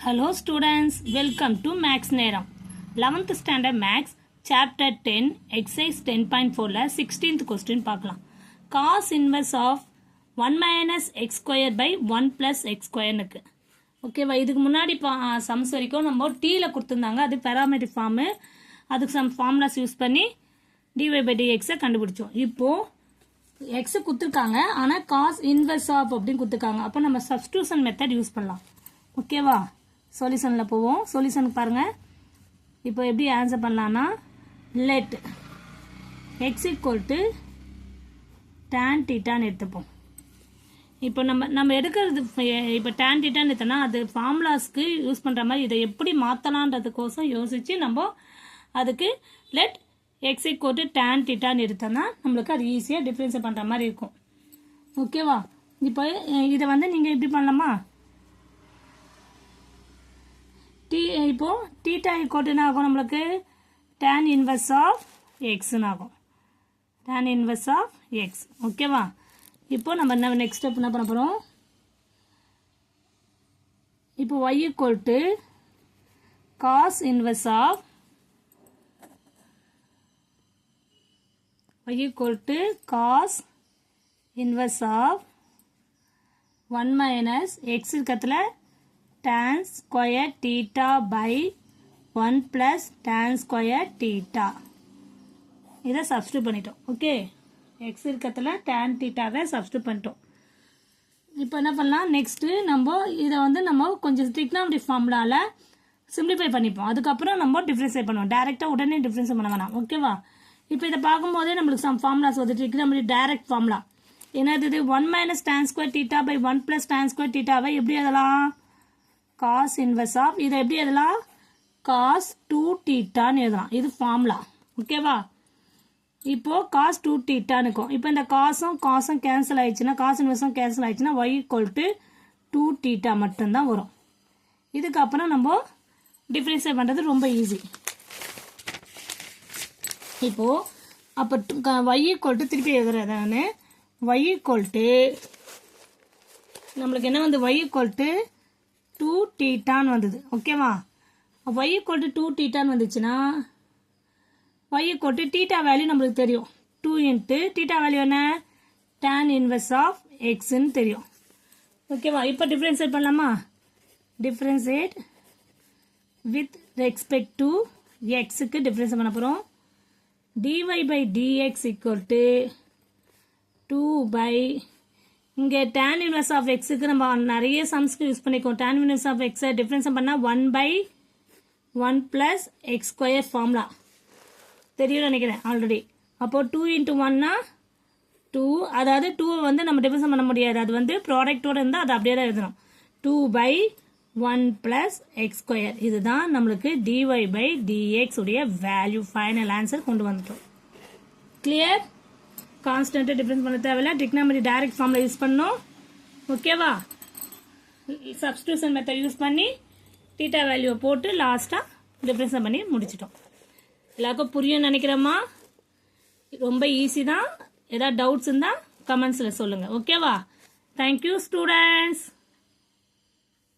Hello students, welcome to Max Neram. 11th standard Max, chapter 10, exercise 10.4 ல 16th question பார்க்கலாம். Cos inverse of 1 minus x square by 1 plus x square னுக்கு. ஓகேவா, இதுக்கு முன்னாடி sums வரைக்கும் நம்ம டீல கொடுத்துருந்தாங்க. அது பேராமெட்ரிக் ஃபார்மு. அதுக்கு சம் ஃபார்முலாஸ் யூஸ் பண்ணி dy by dx கண்டுபிடிச்சோம். இப்போ x கொடுத்துருக்காங்க, ஆனால் காஸ் இன்வெர்ஸ் ஆஃப் அப்படின்னு கொடுத்துருக்காங்க. அப்போ நம்ம சப்ஸ்டியூஷன் மெத்தட் யூஸ் பண்ணலாம். ஓகேவா, சொல்யூஷனில் போவோம். சொல்யூஷனுக்கு பாருங்கள். இப்போ எப்படி ஆன்சர் பண்ணலான்னா, let X equal to tan தீட்டான்னு எடுத்துப்போம். இப்போ நம்ம எடுக்கிறது இப்போ tan தீட்டான்னு எடுத்தோன்னா அது ஃபார்முலாஸ்க்கு யூஸ் பண்ணுற மாதிரி இதை எப்படி மாற்றலான்றதுக்கோசம் யோசித்து நம்ம அதுக்கு let X equal to tan தீட்டான்னு எடுத்தோன்னா நம்மளுக்கு அது ஈஸியாக டிஃப்ரென்ஸ் பண்ணுற மாதிரி இருக்கும். ஓகேவா, இப்போ இதை வந்து நீங்கள் எப்படி பண்ணலாமா, இப்போ தீட்டா ஈக்குவல் ஆகும் நம்மளுக்கு tan இன்வெர்ஸ் ஆஃப் எக்ஸ்ன்னு ஆகும். tan inverse of x. ஓகேவா, இப்போ நம்ம நெக்ஸ்ட் ஸ்டெப் என்ன பண்ண போகிறோம், இப்போ y equal to cos inverse of y equal to cos inverse of 1 minus x இருக்கிறதுல tan square theta by 1 plus tan square theta. இதை சப்ஸ்டியூட் பண்ணிட்டோம். ஓகே, எக்ஸ் இருக்கிறதுல tan thetaவை சப்ஸ்டியூட் பண்ணிட்டோம். இப்போ என்ன பண்ணலாம், நெக்ஸ்ட்டு இதை நம்ம கொஞ்சம் ட்ரிக்னாமெட்ரிக் ஃபார்முலாவில் சிம்பிளிஃபை பண்ணிப்போம். அதுக்கப்புறம் நம்ம டிஃப்ரென்ஷியேட் பண்ணுவோம். டேரெக்டாக உடனே டிஃப்ரென்ஷியேட் பண்ண வேணாம். ஓகேவா, இப்போ இதை பார்க்கும்போதே நம்மளுக்கு சம் ஃபார்முலாஸ் வந்து ட்ரிக்னாமெட்ரிக் டைரக்ட் ஃபார்முலா என்னது, இது 1 minus tan square theta by 1 plus tan square thetaவை எப்படி எழுதலாம், காஸ் இன்வெர்ஸ் ஆஃப், இதை எப்படி எழுதலாம், காஸ் 2 தீட்டான்னு எழுதலாம். இது ஃபார்முலா. ஓகேவா, இப்போ காஸ் 2 தீட்டான்னு இருக்கும். இப்போ இந்த காசும் கேன்சல் ஆயிடுச்சுன்னா, காஸ் இன்வெர்ஸும் கேன்சல் ஆயிடுச்சுன்னா y ஈக்குவல் டு 2 தீட்டா மட்டும்தான் வரும். இதுக்கப்புறம் நம்ம டிஃபரன்ஷியேட் பண்ணுறது ரொம்ப ஈஸி. இப்போ அப்போ y ஈக்குவல் டு திருப்பி எழுதுறதானு, y ஈக்குவல் டு நம்மளுக்கு என்ன வந்து y ஈக்குவல் டு 2 தீட்டான்னு வந்தது. ஓகேவா, y ஈக்குவல் டு 2 தீட்டான்னு வந்துச்சுன்னா y equal to theta value நம்மளுக்கு தெரியும். 2 இன்ட்டு தீட்டா வேல்யூ என்ன, tan இன்வெர்ஸ் ஆஃப் எக்ஸ்ன்னு தெரியும். ஓகேவா, இப்போ டிஃபரன்ஷியேட் பண்ணலாமா, டிஃபரன்ஷியேட் வித் ரெஸ்பெக்ட் டு எக்ஸுக்கு டிஃபரன்ஷியேட் பண்ண போகிறோம். dy by dx equal to 2 by இங்கே tan இன்வெர்ஸ் ஆஃப் எக்ஸுக்கு நம்ம நிறைய சம்ஸ்க்கு யூஸ் பண்ணிக்கோம். tan இன்வெர்ஸ் ஆஃப் எக்ஸை டிஃபரன்ஸ் பண்ணால் 1 by 1 plus x square formula தெரியும் நினைக்கிறேன் ஆல்ரெடி. அப்போ 2 into 1னா 2, அதாவது 2 வந்து நம்ம டிஃபரன்ஸ் பண்ண முடியாது, அது வந்து ப்ராடக்டோடு இருந்தால் அது அப்படியே தான் எழுதணும். 2 by 1 plus x ஸ்கொயர், இதுதான் நம்மளுக்கு dy by dx உடைய வேல்யூ. ஃபைனல் ஆன்சர் கொண்டு வந்துட்டோம். கிளியர், கான்ஸ்டன்ட் டிஃபரன்ஸ் பண்ண தேவையில்ல, ட்ரிக்னாமெட்ரிக் டைரக்ட் ஃபார்முலா யூஸ் பண்ணோம். ஓகேவா, சப்ஸ்டியூஷன் மெத்தட் யூஸ் பண்ணி தீட்டா வேல்யூவை போட்டு லாஸ்ட்டாக டிஃபரன்ஸ் பண்ணி முடிச்சிட்டோம். எல்லாருக்கும் புரியும் நினைக்கிறோமா, ரொம்ப ஈஸி தான். ஏதாவது டவுட்ஸ் இருந்தால் கமெண்ட்ஸில் சொல்லுங்கள். ஓகேவா, தேங்க்யூ ஸ்டூடெண்ட்ஸ்.